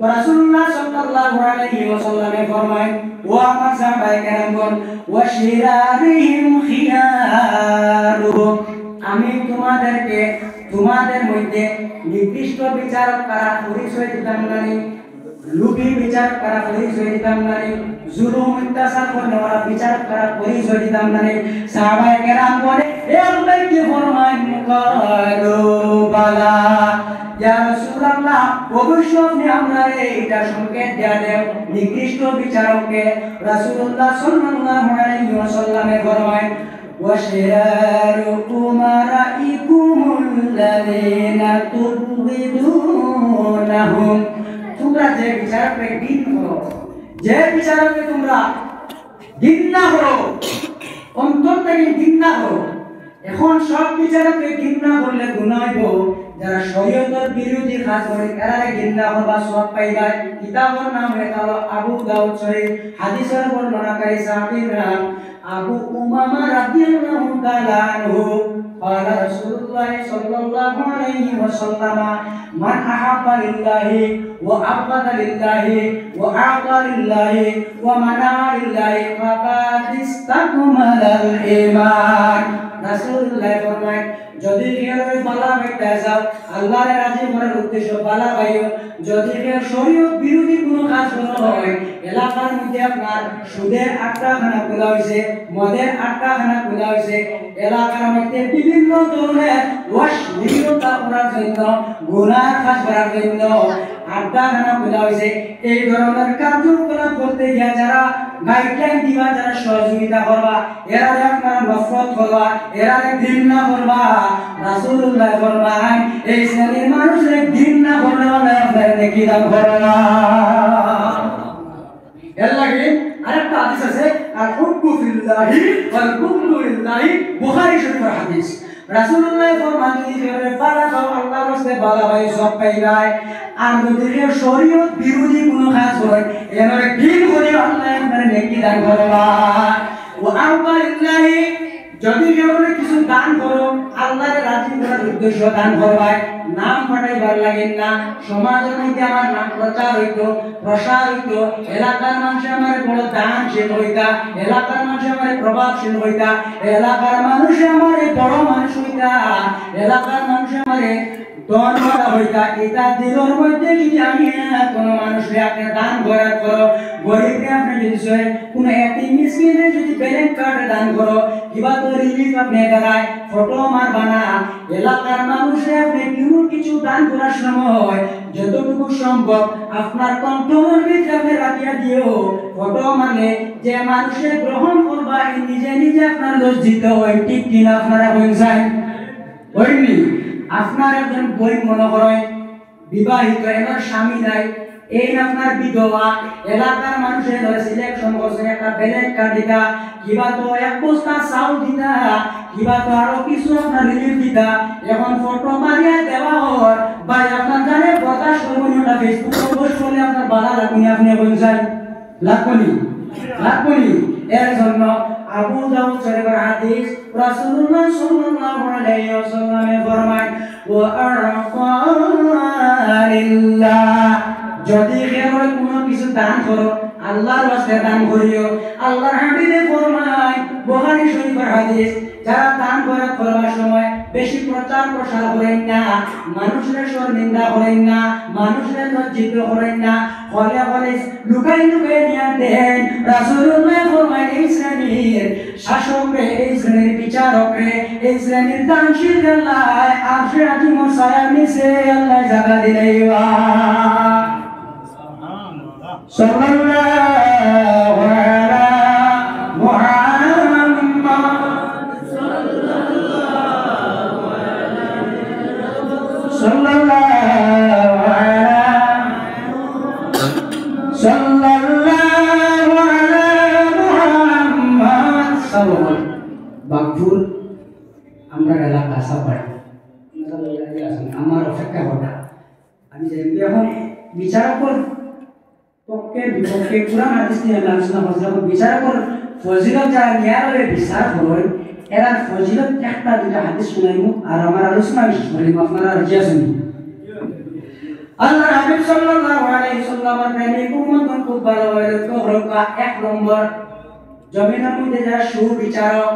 তো রাসূলুল্লাহ সাল্লাল্লাহু আলাইহি ওয়াসাল্লামে ফরমায় ও আমার সাহাবায়ে কেরামগণ ওয়া শিরারিহিম খিয়ারুহুম আমি তোমাদেরকে তোমাদের মধ্যে নির্দিষ্ট বিচারক কারা পরিচয় দিতাম না লুকি বিচার করা পরিচয় দিতাম না জুলুম অত্যাচার করনেওয়ালা বিচার করা পরিচয় দিতাম না সাহাবায়ে কেরাম বলে হে আল্লাহ কি ফরমান কালু বালা ইয়া রাসূলুল্লাহ অবশ্যই আপনি আমরারে এটা সংকেত দেয়া দেন নিকৃষ্ট বিচারককে রাসূলুল্লাহ সাল্লাল্লাহু আলাইহি ওয়াসাল্লামে ফরমায় ওয়াশিরারু উমারাইকুমুল্লাযিনা তুবগিদুনাহুম তোমরা যে বিচারককে ঘৃণা করো যে বিচারককে তোমরা ঘৃণা করো অন্তর থেকে ঘৃণা করো এখন সব বিচারককে ঘৃণা করলে গুনাহ হইব যারা শরীয়তের বিরোধী কাজ করে এরা ঘৃণা করবা সওয়াব পাইবা কিতাবের নাম হলো আবু দাউদ শরীফ হাদিসের বর্ণনাকারী সাহাবীর নাম আবু উমামা রাদিয়াল্লাহু তাআলা আনহু قال رسول الله صلى الله عليه وسلم من أحب لله وأبغض لله وأعطى لله ومنع لله فقد استكمل الإيمان رسول الله فرمائے যদি কেউ বালা বাইতে যাও আল্লাহর রাজি করার উদ্দেশ্য বালা বাইও যদি কেউ শরীয়ত বিরোধী কোনো কাজ করা হয় এলাকার মধ্যে আপনার সুদের আড্ডাখানা খোলা হয়েছে মদের আড্ডাখানা খোলা হয়েছে এলাকার মধ্যে বিভিন্ন ধরনের অশ্লীলতা করার জন্য গুনাহ কাজ করার জন্য আড্ডাখানা খোলা হয়েছে এই ধরনের কার্যকলাপ করতে গিয়ে যারা গাইডলাইন দিবা যারা সহযোগিতা করবা এরা আপনারা নফরত করবা এরা ঘৃণা করবা রাসূলুল্লাহ ফরমান এই শ্রেণীর মানুষের ঘৃণা করলে আপনারা নেকি দান করবা এর লাগে আরেকটা হাদিস আছে আর হুব্বু ফিল্লাহি ওয়াল বুগদু লিল্লাহি বুখারী শরীফের হাদিস রাসূলুল্লাহ ফরমান যে বালা দাও আল্লাহর রাস্তায় বালা ভাই সব পাইবাই আর যদি শরীয়ত বিরোধী কোনো কাজ হয় এর ঘৃণা করে আল্লাহ আপনারা নেকি দান করবা ওয়া আউবা লিল্লাহি যদি কেউ কিছু দান করো আল্লাহর রাজি করার উদ্দেশ্য দান করবাই নাম পাঠাইবার লাগেন না সমাজের মধ্যে আমার নাম প্রচার হইতো প্রসার হইতো এলাকার মানুষ আমার বড় দানশীল হইতা এলাকার মানুষ আমার প্রভাবশীল হইতা এলাকার মানুষ আমার বড় মানুষ হইতা এলাকার মানুষ আমার দরবার হইতা এটা দিলের মধ্যে যদি আমি কোনো মানুষকে আপনি দান করার করো গরিবকে আপনি যদি কোনো এতিম মিসকিনে যদি ব্যাংক কার্ডে দান করো কিবা তো রিলিফ আপনি করায় ফটো মারবা না এলাকার মানুষে আপনি কিছু দান করার সময় যতটুকু সম্ভব আপনার কন্ট্রোলের ভিতরে আপনি রাখিয়া দিও ফটো মানে যে মানুষে গ্রহণ করবা নিজে নিজে আপনার লজ্জিত হয় ঠিক কিনা আপনারা বলছেন হয়নি আপনার একজন গরিব মনে করেন বিবাহিত এনার স্বামী নাই এই আপনার বিধবা এলাকার মানুষের ধরে সিলেকশন করছে একটা ব্যাংক কার্ড দিতা কিবা তো এক বস্তা চাউল দিতা কিবা তো আরো কিছু আপনার রিলিফ দিতা এখন ফটো মারিয়া দেওয়া হয় ভাই আপনার জানে বতাস করবনিটা ফেসবুকে পোস্ট করলে আপনার বাধা লাগনি আপনি বলছেন লাগবনি এর জন্য আবু দাউদ শরীফের হাদিস রাসূলুল্লাহ সাল্লাল্লাহু আলাইহি ওয়াসাল্লামে ফরমান ওয়া আরফালিল্লাহ যদি কেউ কোনো কিছু দান করো আল্লাহর ওয়াস্তে দান করিও আল্লাহর হাবিবে ফরমায় বুখারী শরীফের হাদিস যারা দান করার সময় বেশি প্রচার প্রসার করেন না মানুষের শর্মিন্দা করেন না মানুষের লজ্জিত করেন না হলে হলে লুকাই লুকাই নিয়ে দেন রাসূলুল্লাহ ফরমায় এই শ্রেণীর শাসকরে এই শ্রেণীর বিচারকরে এই শ্রেণীর দানশীল আল্লাহ আরশে আজিমর ছায়ার নিচে আল্লাহ জায়গা দিলেইবা সাল্লাল্লাহু আলা মুহাম্মদ সাল্লাল্লাহু আলা মুহাম্মদ সাল্লাল্লাহু বাগফুর আমরা এলাকা সাপাই আমার অপেক্ষা করা আমি যেমনি এখন বিচারকর পক্ষে বিপক্ষে কোরআন হাদিস নিয়ে আলোচনা করছি যখন বিচারকর ফজিলত যারা ন্যায়ালয়ে বিচার করেন এরা ফজিলত একটা দুটা হাদিস শুনাইব আর আমার আলোচনা বিশেষ করিব আপনারা রাজি আছেন আল্লাহ হাবিব সাল্লাল্লাহু আলাইহি ভালোভাবে লক্ষ্য করবা। 1 নম্বর, জমিনের মধ্যে যারা সুবিচারক,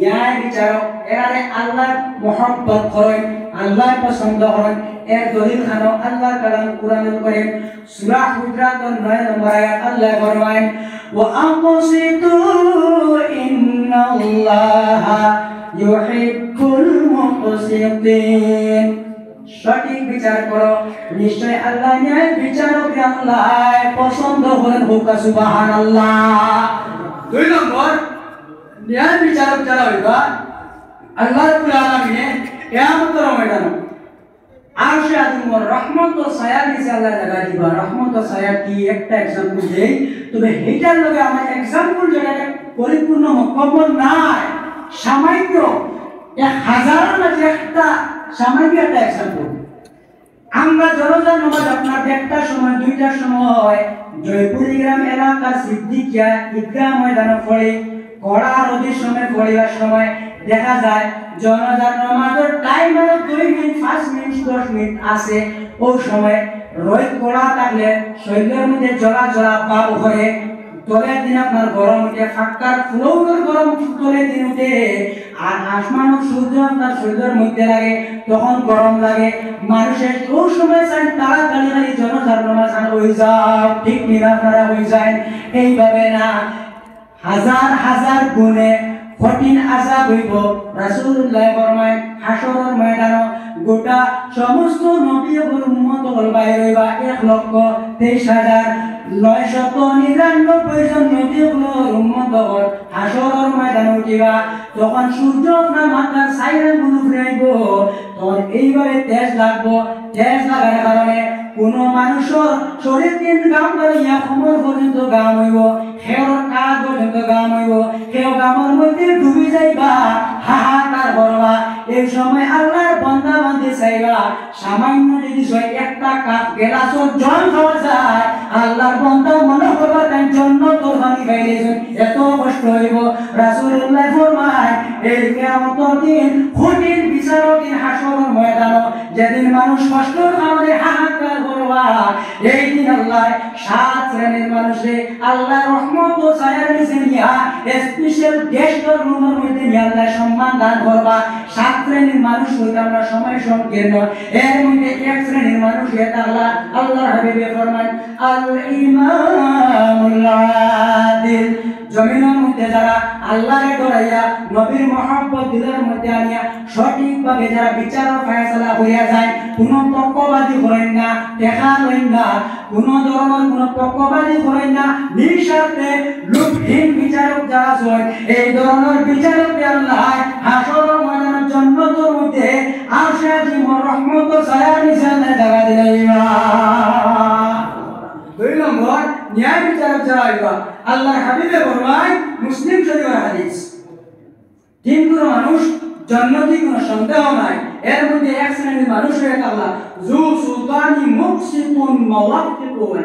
ন্যায় বিচারক, এরারে আল্লাহ মহব্বত করেন, আল্লাহ পছন্দ করেন। এর দলিল খানো আল্লাহ কালাম কুরআনুল কারীম সূরা হুজরাতের 9 নম্বর আয়াত আল্লাহ ফরমায়, ওয়া আনসিতু ইন্নাল্লাহা ইউহিব্বুল মুকসিতিন। সঠিক বিচার করো, নিশ্চয় আল্লাহ ন্যায় বিচারক, আল্লাহ পছন্দ করেন। হোক সুবহানাল্লাহ। 2 নম্বর, ন্যায় বিচারক যারা হইবা আল্লাহ রাব্বুল আলামিনে কিয়ামতের ময়দানে আরশে আযমের রহমত ও ছায়া নিচে আল্লাহ জায়গা দিবা। রহমত ও ছায়া কি একটা एग्जांपल দেই, তবে এটার লগে আমার एग्जांपल যেটা পরিপূর্ণ মুকম্মল নাই, সামান্য 1000 এর মধ্যে একটা সামান্য একটা एग्जांपल। আমরা জনজান নামাজ আপনার একটার সময় 2টার সময় জয়পুরি গ্রাম এলাকার সিদ্দিকিয়া ঈদগাহ ময়দানে পড়ে, কড়া রোদের সময় পড়িবার সময় দেখা যায় জনজান নামাজের টাইম আর 2 মিনিট 5 মিনিট 10 মিনিট আছে। ওই সময় রোদ কড়া থাকলে শরীরের মধ্যে জ্বলা জ্বলা ভাব হয়, তলে দিন আপনার গরম উঠে, ফাঁকার ফ্লোরের গরম তলে দিন উঠে, আর আসমান সূর্য আপনার শরীরের মধ্যে লাগে, তখন গরম লাগে। মানুষের ওই সময় চান তাড়াতাড়ি খালি জনজান নামাজ হয়ে যাও, ঠিক কিনা আপনারা হয়ে যায়? এইভাবে না, হাজার হাজার গুণে কঠিন আযাব হইব। রাসূলুল্লাহ ফরমায় হাশরের ময়দানে গোটা সমস্ত নবী ও উম্মত হল বাইরে হইবা 1,23,999 জন নবী ও উম্মত হল হাশরের ময়দানে উঠিবা। তখন সূর্য আপনার মাথার ছায়া গুলো ফিরাইব, তখন এইভাবে তেজ লাগবো। তেজ লাগার কারণে কোন মানুষের শরীর দিন গাম করিয়া কোমর পর্যন্ত গাম হইব, হেওর কাজ পর্যন্ত গাম হইব, হেও গামের মধ্যে ডুবি যাইবা, হাহাকার করবা। এই সময় আল্লাহর বান্দা বান্দি চাইবা, সামান্য যদি একটা কাপ গ্লাসের জল খাওয়া যায়, আল্লাহর বান্দা মনে করবা তাই জান্নাতের পানি খাইলেছেন, এত কষ্ট হইব। রাসূলুল্লাহ ফরমায় এই কিয়ামতের দিন কঠিন বিচারের দিন হাশরের ময়দানে, যেদিন মানুষ কষ্টের কারণে হাহাকার করবা, এই দিন আল্লাহ 7 শ্রেণীর মানুষে আল্লাহ রহমত ও ছায়ার নিচে নিয়া স্পেশাল গেস্টের রুমের মধ্যে নিয়ে আল্লাহ সম্মান দান করবা। 7 শ্রেণীর মানুষ হইতে আমরা সময় সংকীর্ণ, এর মধ্যে 1 শ্রেণীর মানুষ এটা আল্লাহর হাবিবে ফরমান আল ইমামুল আদিল। জমিনের মধ্যে যারা আল্লাহকে ডরাইয়া নবীর মহব্বত দিলের মধ্যে আনিয়া সঠিকভাবে যারা বিচার ও ফয়সালা হইয়া যায়, কোনো পক্ষপাতী করেন না, দেখা লইন না, কোনো ধরনের কোনো পক্ষপাতী করেন না, নিঃস্বার্থে লোকহীন বিচারক যারা হয়, এই ধরনের বিচারককে আল্লাহ হাশরের ময়দানের জান্নাতের মধ্যে আরশে আযমের রহমত ও ছায়ার নিচে আল্লাহ জায়গা দিলাইবা। 2 নম্বর, ন্যায় বিচারক যারা হইবা আল্লাহর হাবিবে ফরমায় মুসলিম শরীফের হাদিস, 3 গুণ মানুষ জান্নাতি, কোনো সন্দেহ নাই। এর মধ্যে 1 শ্রেণীর মানুষ হয়ে আল্লাহ যু সুলতানি মুকসিতুন মাওয়াক্কিতুন,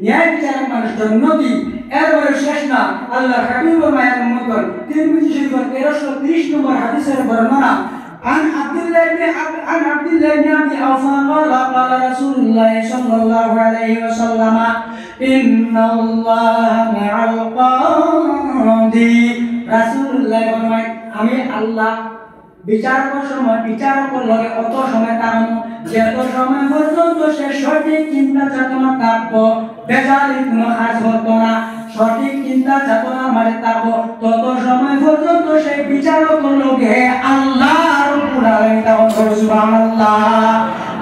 ন্যায় বিচারক মানুষ জান্নাতি। এরপরে শেষ না, আল্লাহর হাবিব ও মায়ের উম্মত তিরমিজি শরীফের 1330 নম্বর হাদিসের বর্ণনা, عن عبد الله بن أبي أوفى قال قال رسول الله صلى الله عليه وسلم إن الله مع القاضي। রাসূলুল্লাহ ফরমায় আমি আল্লাহ বিচারকের সময় বিচারকের লগে কত সময় থাকবো, যত সময় পর্যন্ত সে সঠিক চিন্তা চেতনা থাকবো, বেজালি কোনো কাজ হতো না, সঠিক চিন্তা চেতনার মাঝে থাকবো, তত সময় পর্যন্ত সে বিচারকের লগে আল্লাহ রাব্বুল আলামিন তখন সুবহানাল্লাহ।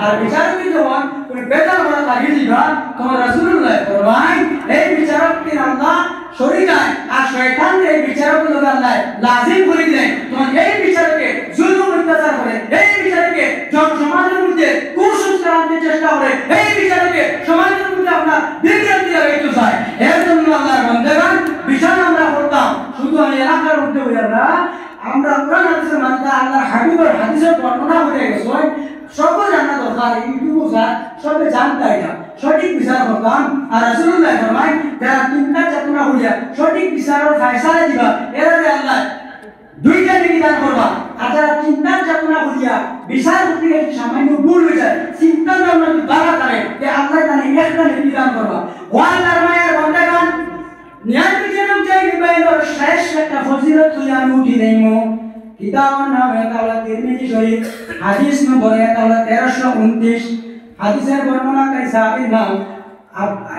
আর বিচারক যখন বেজাল করা লাগিয়ে দিবা, তখন রাসূলুল্লাহ ফরমায় এই বিচারককে আল্লাহ সরে যায়, আর শয়তান এই বিচারকের লগে আল্লাহ লাজিম করে দেয়, তখন এই বিচারকে জুলুম অত্যাচার করে, এই বিচারকে সমাজের মধ্যে কুসংস্কার আনতে চেষ্টা করে, এই বিচারকে সমাজের মধ্যে আপনার বিভ্রান্তি লাগাইতে চায়। এর জন্য আল্লাহর বান্দাগণ বিচার আমরা করতাম শুধু আমি এলাকার মধ্যে হইয়া না, আমরা কোরআন হাদিসের মাধ্যমে আল্লাহর হাবিবের হাদিসের বর্ণনা করে গেছি, সবই জানা দরকার, ইউটিউব সবে জানতাই না, সঠিক বিচার করতাম। আর রাসূলুল্লাহ ফরমায় যারা চিন্তা চেতনা হইয়া সঠিক বিচারের ফয়সালা দিবা, এরা আল্লাহ 2টা নেকি দান করবা। আর যারা চিন্তা চেতনা হইয়া বিচার করতে গিয়ে সামান্য ভুল হয়ে যায়, চিন্তা চেতনা বাড়া করে, যে আল্লাহ জানে একটা নেকি দান করবা। ও আল্লাহর মায়ের বান্দাগণ, ন্যায় বিচারক যাই বাইরের শেষ একটা ফজিলত তুই আমি উঠি দেইমু কিতাবের নাম এটা তিরমিজি শরীফ হাদিস নম্বর এটা 1329 হাদিসের বর্ণনাকারী সাহাবীর নাম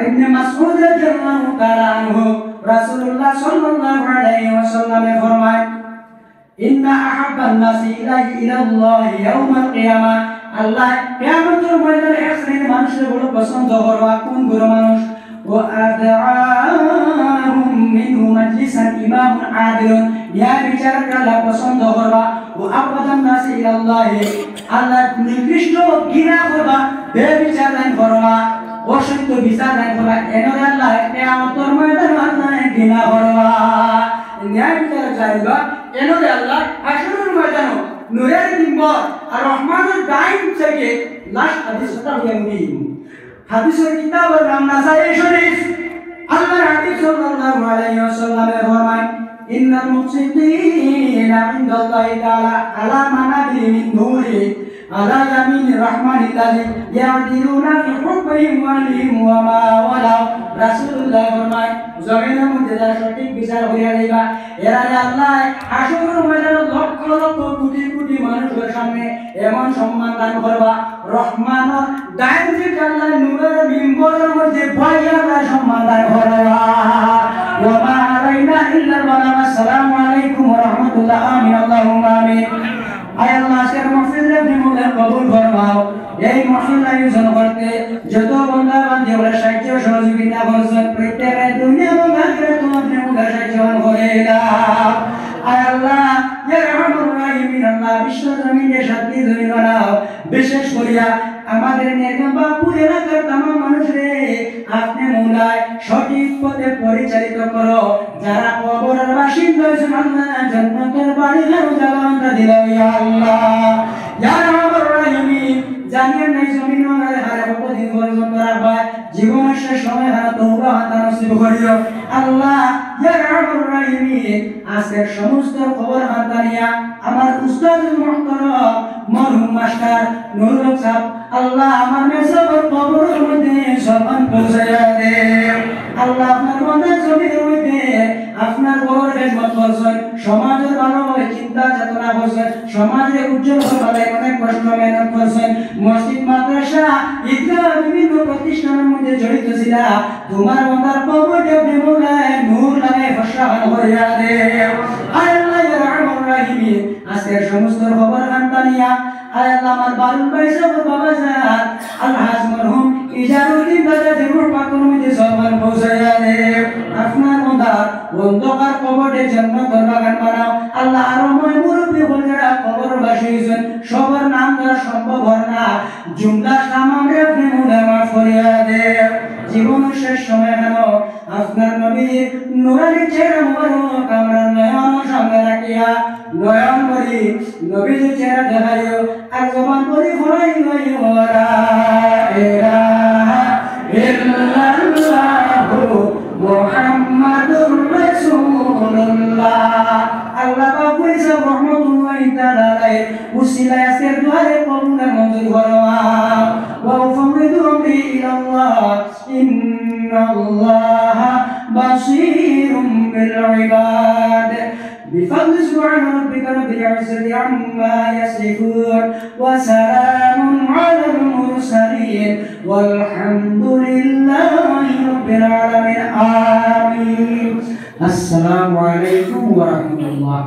ইবনে মাসউদ রাদিয়াল্লাহু তাআলা আনহু রাসূলুল্লাহ সাল্লাল্লাহু আলাইহি ওয়াসাল্লামে ফরমায় ইন্না আহাব্বান নাসি ইলাল্লাহি ইয়াউমাল কিয়ামা আল্লাহ কিয়ামতের ময়দানে এক শ্রেণীর মানুষের বড় পছন্দ করবা কোন বড় মানুষ ওয়া আদআহুম মিনহু মাজলিসান ইমামুন আদিলুন ইয়া বিচারক আল্লাহ পছন্দ করবা ওয়া আবাদান নাসি ইলাল্লাহি আল্লাহ নিকৃষ্ট ঘৃণা করবা বেবিচার নাই করবা অসত্য বিচার নাই করবা এনরে আল্লাহ কিয়ামতের ময়দানে আল্লাহ ঘৃণা করবা ন্যায় বিচার চাইবা এনরে আল্লাহ হাসরের ময়দানে নূরের মিম্বর আর রহমানের দাইন থেকে লাস্ট হাদিসটা আমি হাদিসের কিতাবের নাম নাসাই শরীফ আল্লাহর হাবিব সাল্লাল্লাহু আলাইহি ওয়াসাল্লামে ফরমায় ইন্নাল মুকসিতিনা ইনদাল্লাহি তাআলা আলা মানাবির মিন নূরি আলা ইয়ামিনির রাহমানিল্লাহি ইয়াদিলুনা ফি হুকমিহিম ওয়া লিহিম ওয়া মা ওয়ালা রাসূলুল্লাহ ফরমায় জমিনের মধ্যে যারা সঠিক বিচার করিয়া দিবা এরা আল্লাহ হাসরের ময়দানে লক্ষ লক্ষ কোটি কোটি মানুষের সামনে এমন সম্মান দান করবা রহমানের দাইন থেকে আল্লাহ নূরের মিম্বরের মধ্যে বইয়া সম্মান দান করবা ওয়া মা আলাইনা ইল্লাল বালাগ আসসালামু আলাইকুম ওয়া রাহমাতুল্লাহ আমিন আল্লাহুম্মা আমিন আয় আল্লাহ আজকের মাহফিলে আপনি মোদের কবুল ফরমাও এই মাহফিল আয়োজন করতে যত বান্দা বান্দী ওরা সাহায্য সহযোগিতা করছেন প্রত্যেকের দুনিয়া এবং আখিরাতে আপনি মোদের সাহায্য করে দাও আয় আল্লাহ ইয়া রাহমানুর রাহিমিন আল্লাহ বিশ্ব জমিনে শান্তি ধরে বানাও বিশেষ করিয়া আমাদের নেগম্বাপুর এলাকার तमाम মানুষরে আপনি মৌলায় সঠিক পথে পরিচালিত করো যারা কবরের বাসিন্দা হয়েছে আল্লাহ জান্নাতের বাড়ি জায়গা দিল ইয়া আল্লাহ ইয়া রাহমানুর রাহিমিন জানিয়ে নাই জমিন ওনারে হারে কতদিন পর্যন্ত রাখবা জীবনের শেষ সময় হারা তওবা হাতা নসিব করিও আল্লাহ ইয়া রাহমানুর রাহিমিন আজকের সমস্ত খবর হাতানিয়া আমার উস্তাদুল মুহতারাম মরহুম মাস্টার নুরুল সাহেব আল্লাহ আমার মেসাবর কবরের মধ্যে সম্মান পৌঁছায়া দে আল্লাহ আপনার মনের জমির মধ্যে আপনার বড় খেদমত করছেন সমাজের ভালোভাবে চিন্তা চেতনা করছেন সমাজে উজ্জ্বল হওয়ার অনেক কষ্ট মেহনত করছেন মসজিদ মাদ্রাসা ঈদগাহ বিভিন্ন প্রতিষ্ঠানের মধ্যে জড়িত ছিল তোমার বান্দার কবরে আপনি মোলায় নূর লাগায় ফসহান করিয়া দে আল্লাহ ইয়া রাহমানুর রাহিমিন আজকের সমস্ত খবর খানতানিয়া আয় আল্লাহ আমার বারুল ভাই সাহেব বাবা জান আলহাজ মরহুম ইজারুদ্দিন দাদা জিবুর পাকুর মধ্যে সম্মান পৌঁছায়া দে আপনার বান্দা অন্ধকার কবরে জান্নাতের বাগান বানাও আল্লাহ আরো মই মুরব্বি বলেরা কবরবাসী হইছেন সবার নাম ধরা সম্ভব হয় না জুমলা সামনে আপনি মুলে মাফ করিয়া দে জীবন শেষ সময় হেন আপনার নবীর নুরানি চেহারা মুবারক আমরা নয়ন সামনে রাখিয়া নয়ন করি নবীর চেহারা দেখাইও আর জবান করি ফরাই লইও লা ইলাহা ইল্লাল্লাহু মুহাম্মাদুর রাসূলুল্লাহ আল্লাহ বাবুই সাহেব রহমাতুল্লাহি তাআলা আলাইহি উসিলা আজকের দুয়ারে কবুলের মঞ্জুর করওয়া ওয়া উফামিদু আমরি ইলাল্লাহ ইন্নাল্লাহা বাসীরুম বিল ইবাদ بفضل سبحان ربك رب العزة عما يصفون وسلام على المرسلين والحمد لله رب العالمين آمين السلام عليكم ورحمة الله